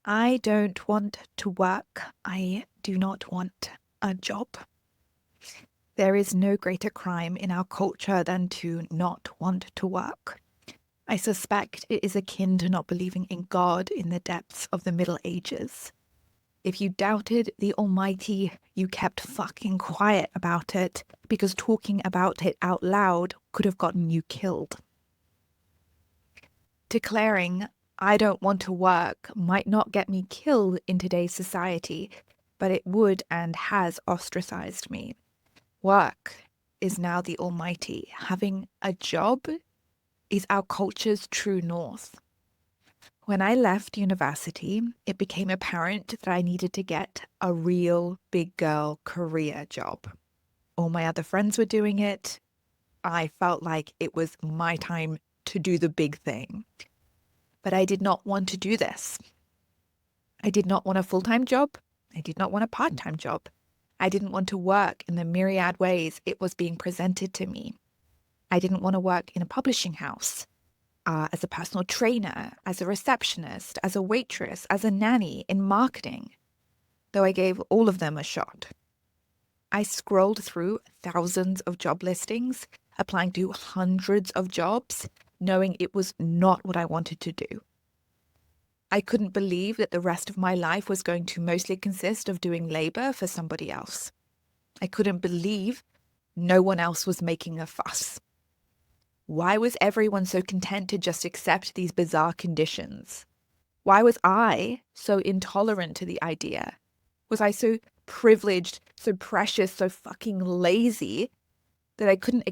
I don't want to work. I do not want a job. There is no greater crime in our culture than to not want to work. I suspect it is akin to not believing in God in the depths of the Middle Ages. If you doubted the Almighty, you kept fucking quiet about it because talking about it out loud could have gotten you killed. Declaring, I don't want to work might not get me killed in today's society, but it would and has ostracized me. Work is now the Almighty. Having a job is our culture's true north. When I left university, it became apparent that I needed to get a real big girl career job. All my other friends were doing it. I felt like it was my time to do the big thing. But I did not want to do this. I did not want a full-time job. I did not want a part-time job. I didn't want to work in the myriad ways it was being presented to me. I didn't want to work in a publishing house, as a personal trainer, as a receptionist, as a waitress, as a nanny, in marketing, though I gave all of them a shot. I scrolled through thousands of job listings, applying to hundreds of jobs, knowing it was not what I wanted to do. I couldn't believe that the rest of my life was going to mostly consist of doing labor for somebody else. I couldn't believe no one else was making a fuss. Why was everyone so content to just accept these bizarre conditions? Why was I so intolerant to the idea? Was I so privileged, so precious, so fucking lazy that I couldn't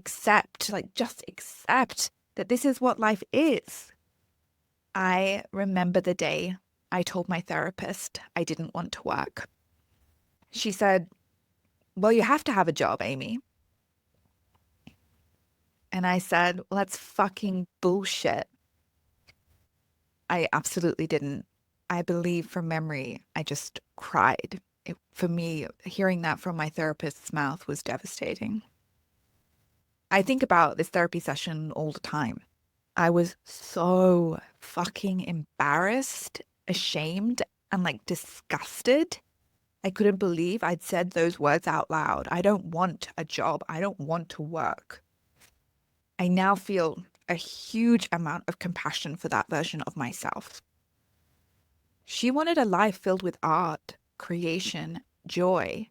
just accept that this is what life is? I remember the day I told my therapist I didn't want to work. She said, well, you have to have a job, Amy. And I said, well, that's fucking bullshit. I absolutely didn't. I believe from memory, I just cried. For me, hearing that from my therapist's mouth was devastating. I think about this therapy session all the time. I was so fucking embarrassed, ashamed, and disgusted. I couldn't believe I'd said those words out loud. I don't want a job. I don't want to work. I now feel a huge amount of compassion for that version of myself. She wanted a life filled with art, creation, joy,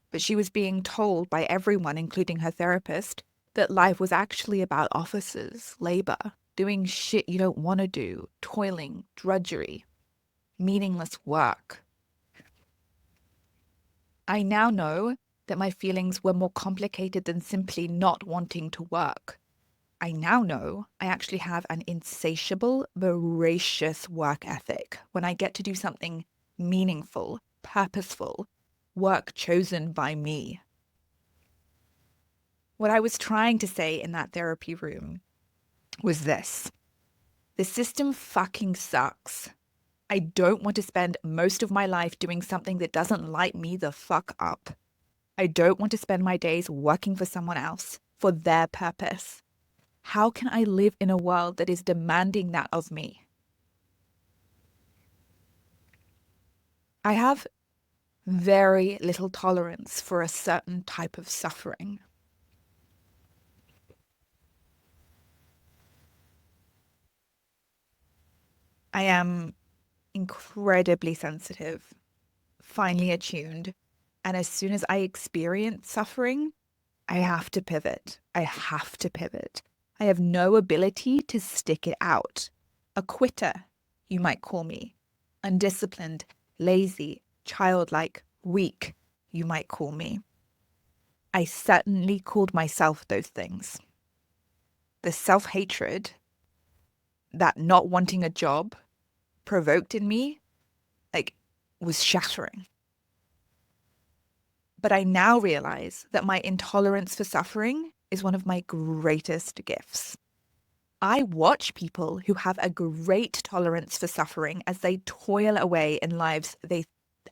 but she was being told by everyone, including her therapist, that life was actually about offices, labor, doing shit you don't want to do, toiling, drudgery, meaningless work. I now know that my feelings were more complicated than simply not wanting to work. I now know I actually have an insatiable, voracious work ethic when I get to do something meaningful, purposeful, work chosen by me. What I was trying to say in that therapy room was this: the system fucking sucks. I don't want to spend most of my life doing something that doesn't light me the fuck up. I don't want to spend my days working for someone else, for their purpose. How can I live in a world that is demanding that of me? I have very little tolerance for a certain type of suffering. I am incredibly sensitive, finely attuned, and as soon as I experience suffering, I have to pivot. I have to pivot. I have no ability to stick it out. A quitter, you might call me. Undisciplined, lazy, childlike, weak, you might call me. I certainly called myself those things. The self-hatred that not wanting a job provoked in me, was shattering. But I now realize that my intolerance for suffering is one of my greatest gifts. I watch people who have a great tolerance for suffering as they toil away in lives they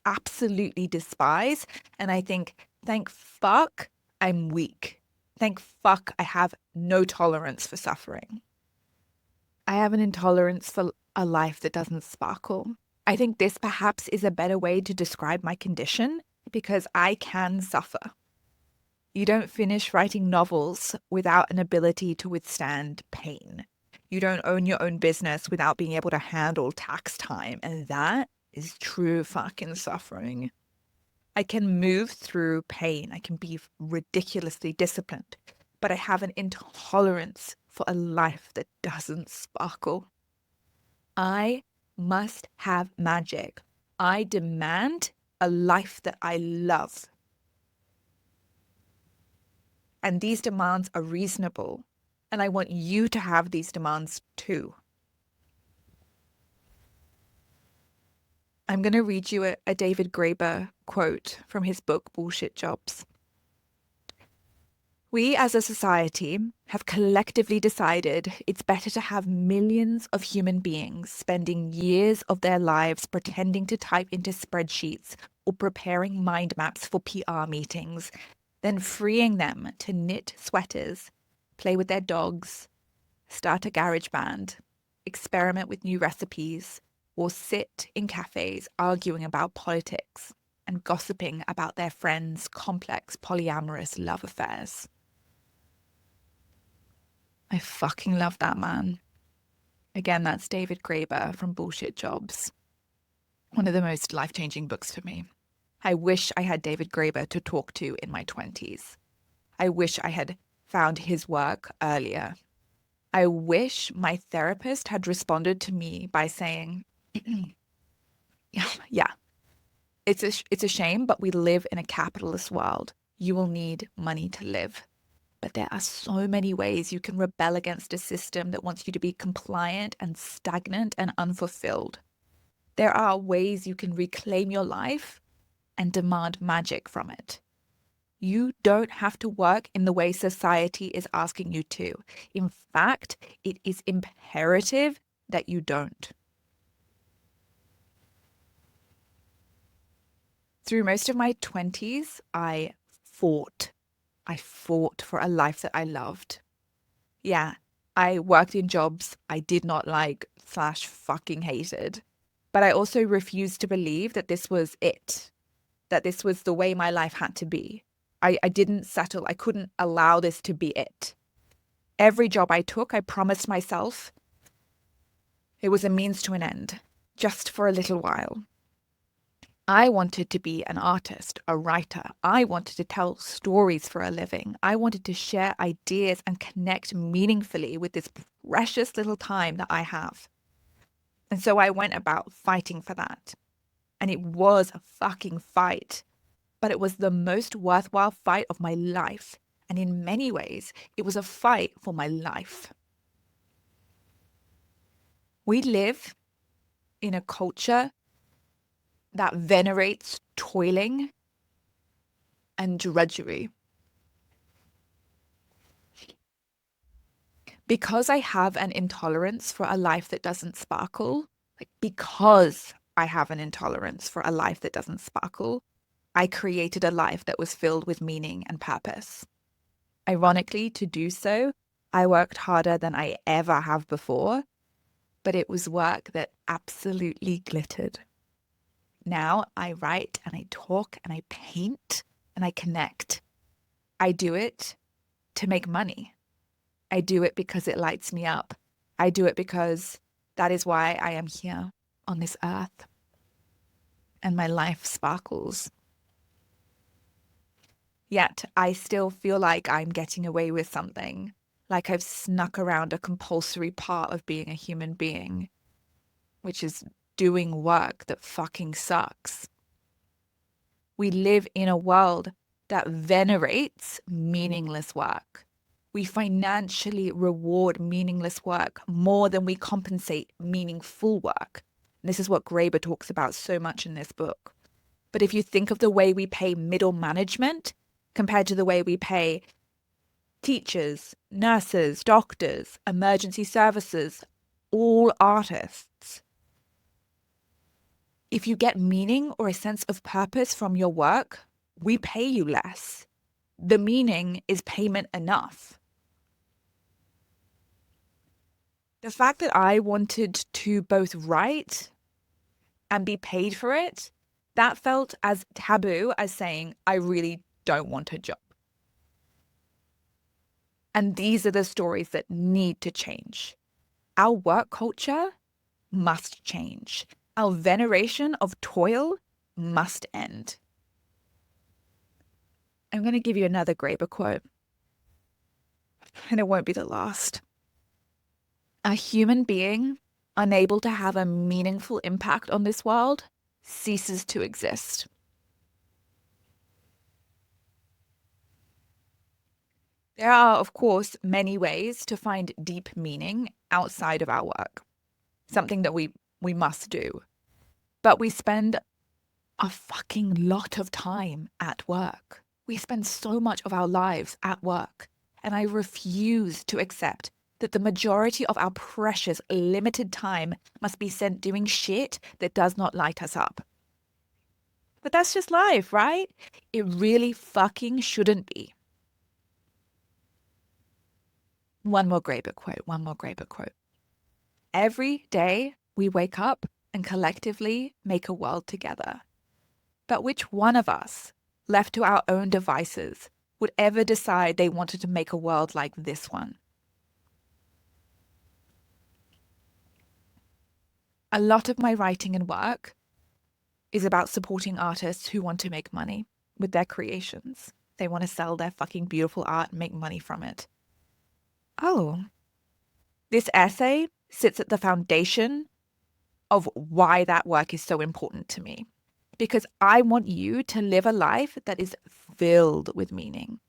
absolutely despise. And I think, thank fuck I'm weak. Thank fuck I have no tolerance for suffering. I have an intolerance for a life that doesn't sparkle. I think this perhaps is a better way to describe my condition because I can suffer. You don't finish writing novels without an ability to withstand pain. You don't own your own business without being able to handle tax time. And that is true fucking suffering. I can move through pain. I can be ridiculously disciplined, but I have an intolerance for a life that doesn't sparkle. I must have magic. I demand a life that I love. And these demands are reasonable. And I want you to have these demands too. I'm going to read you a David Graeber quote from his book, Bullshit Jobs. We as a society have collectively decided it's better to have millions of human beings spending years of their lives pretending to type into spreadsheets or preparing mind maps for PR meetings than freeing them to knit sweaters, play with their dogs, start a garage band, experiment with new recipes, or sit in cafes arguing about politics and gossiping about their friends' complex polyamorous love affairs. I fucking love that man. Again, that's David Graeber from Bullshit Jobs. One of the most life-changing books for me. I wish I had David Graeber to talk to in my 20s. I wish I had found his work earlier. I wish my therapist had responded to me by saying, yeah, it's a shame, but we live in a capitalist world. You will need money to live. But there are so many ways you can rebel against a system that wants you to be compliant and stagnant and unfulfilled. There are ways you can reclaim your life and demand magic from it. You don't have to work in the way society is asking you to. In fact, it is imperative that you don't. Through most of my 20s, I fought for a life that I loved. Yeah, I worked in jobs I did not like / fucking hated. But I also refused to believe that this was it, that this was the way my life had to be. I didn't settle. I couldn't allow this to be it. Every job I took, I promised myself it was a means to an end, just for a little while. I wanted to be an artist, a writer. I wanted to tell stories for a living. I wanted to share ideas and connect meaningfully with this precious little time that I have. And so I went about fighting for that. And it was a fucking fight. But it was the most worthwhile fight of my life. And in many ways, it was a fight for my life. We live in a culture that venerates toiling and drudgery. Because I have an intolerance for a life that doesn't sparkle, because I have an intolerance for a life that doesn't sparkle, I created a life that was filled with meaning and purpose. Ironically, to do so, I worked harder than I ever have before, but it was work that absolutely glittered. Now I write and I talk and I paint and I connect. I do it to make money. I do it because it lights me up. I do it because that is why I am here on this earth. And my life sparkles. Yet I still feel like I'm getting away with something, like I've snuck around a compulsory part of being a human being, which is doing work that fucking sucks. We live in a world that venerates meaningless work. We financially reward meaningless work more than we compensate meaningful work. And this is what Graeber talks about so much in this book. But if you think of the way we pay middle management compared to the way we pay teachers, nurses, doctors, emergency services, all artists, if you get meaning or a sense of purpose from your work, we pay you less. The meaning is payment enough. The fact that I wanted to both write and be paid for it, that felt as taboo as saying, I really don't want a job. And these are the stories that need to change. Our work culture must change. Our veneration of toil must end. I'm going to give you another Graeber quote, and it won't be the last. A human being unable to have a meaningful impact on this world ceases to exist. There are, of course, many ways to find deep meaning outside of our work, something that we must do. But we spend a fucking lot of time at work. We spend so much of our lives at work. And I refuse to accept that the majority of our precious, limited time must be spent doing shit that does not light us up. But that's just life, right? It really fucking shouldn't be. One more Graeber quote. Every day we wake up and collectively make a world together. But which one of us, left to our own devices, would ever decide they wanted to make a world like this one? A lot of my writing and work is about supporting artists who want to make money with their creations. They want to sell their fucking beautiful art and make money from it. Oh, this essay sits at the foundation of why that work is so important to me. Because I want you to live a life that is filled with meaning.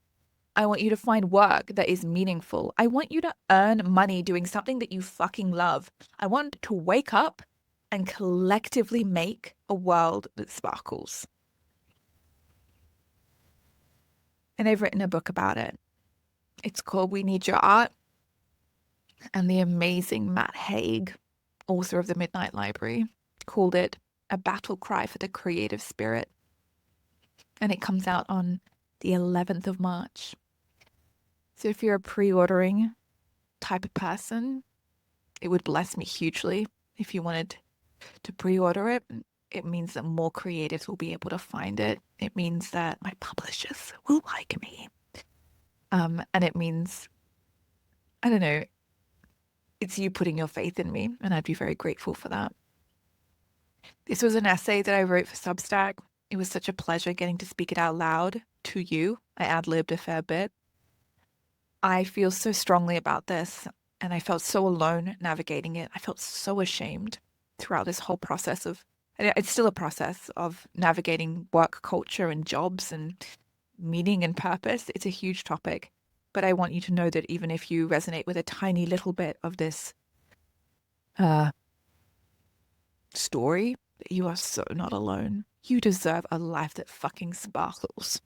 I want you to find work that is meaningful. I want you to earn money doing something that you fucking love. I want to wake up and collectively make a world that sparkles. And I've written a book about it. It's called We Need Your Art. And the amazing Matt Haig, author of The Midnight Library, called it A Battle Cry for the Creative Spirit. And it comes out on the 11th of March. So if you're a pre-ordering type of person, it would bless me hugely if you wanted to pre-order it. It means that more creatives will be able to find it. It means that my publishers will like me. And it means, I don't know, it's you putting your faith in me, and I'd be very grateful for that. This was an essay that I wrote for Substack. It was such a pleasure getting to speak it out loud to you. I ad-libbed a fair bit. I feel so strongly about this, and I felt so alone navigating it. I felt so ashamed throughout this whole process of, and it's still a process of navigating work culture and jobs and meaning and purpose. It's a huge topic. But I want you to know that even if you resonate with a tiny little bit of this story, that you are so not alone. You deserve a life that fucking sparkles.